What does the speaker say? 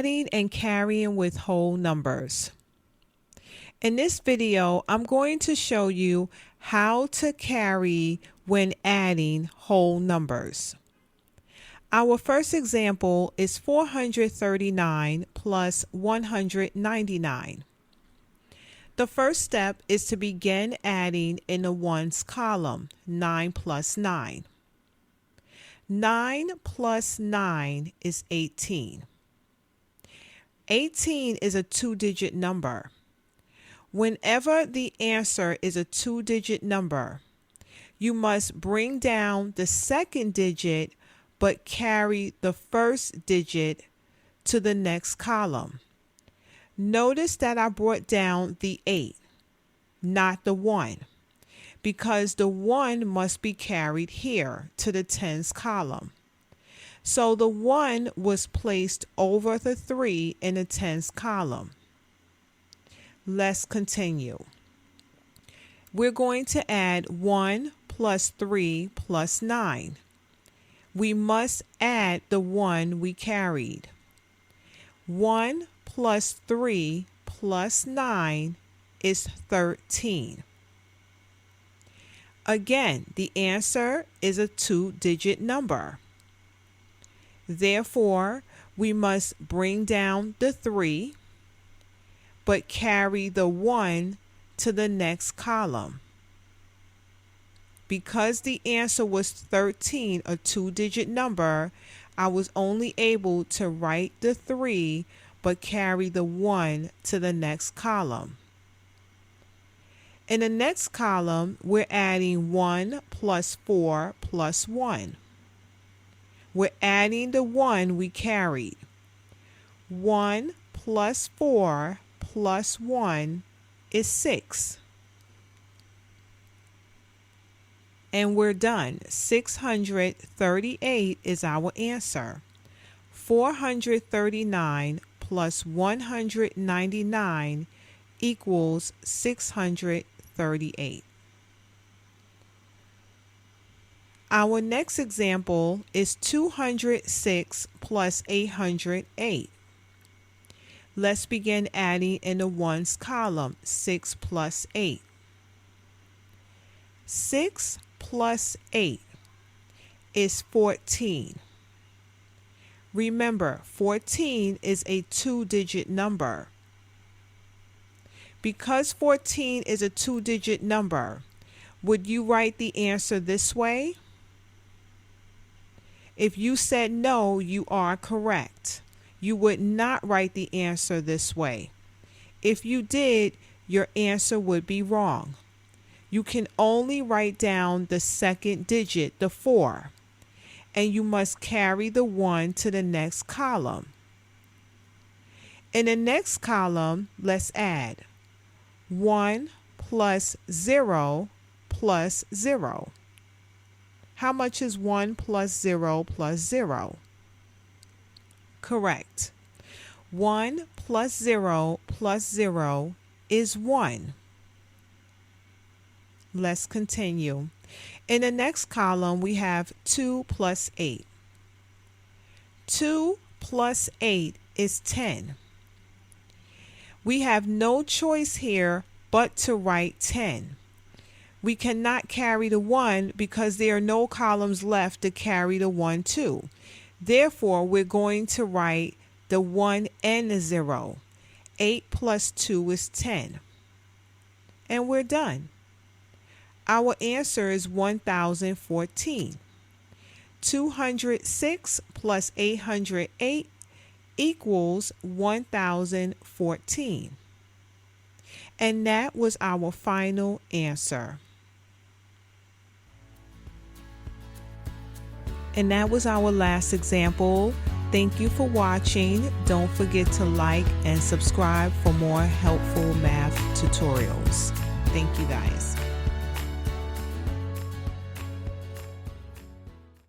Adding and carrying with whole numbers. In this video, I'm going to show you how to carry when adding whole numbers. Our first example is 439 plus 199. The first step is to begin adding in the ones column, 9 plus 9. 9 plus 9 is 18. 18 is a two-digit number. Whenever the answer is a two-digit number, you must bring down the second digit but carry the first digit to the next column. Notice that I brought down the 8, not the 1, because the 1 must be carried here to the tens column. So the 1 was placed over the 3 in the tens column. Let's continue. We're going to add 1 plus 3 plus 9. We must add the 1 we carried. 1 plus 3 plus 9 is 13. Again, the answer is a two-digit number. Therefore, we must bring down the 3, but carry the 1 to the next column. Because the answer was 13, a two-digit number, I was only able to write the 3, but carry the 1 to the next column. In the next column, we're adding 1 plus 4 plus 1. We're adding the 1 we carried. 1 plus 4 plus 1 is 6. And we're done. 638 is our answer. 439 plus 199 equals 638. Our next example is 206 plus 808. Let's begin adding in the ones column, 6 plus 8. 6 plus 8 is 14. Remember, 14 is a two-digit number. Because 14 is a two-digit number, would you write the answer this way? If you said no, you are correct. You would not write the answer this way. If you did, your answer would be wrong. You can only write down the second digit, the 4, and you must carry the 1 to the next column. In the next column, let's add 1 plus 0 plus 0. How much is 1 plus 0 plus 0? Correct. 1 plus 0 plus 0 is 1. Let's continue. In the next column, we have 2 plus 8. 2 plus 8 is 10. We have no choice here but to write 10. We cannot carry the 1 because there are no columns left to carry the 1 to. Therefore, we're going to write the 1 and the 0. 8 plus 2 is 10. And we're done. Our answer is 1014. 206 plus 808 equals 1014. And that was our final answer. And that was our last example. Thank you for watching. Don't forget to like and subscribe for more helpful math tutorials. Thank you guys.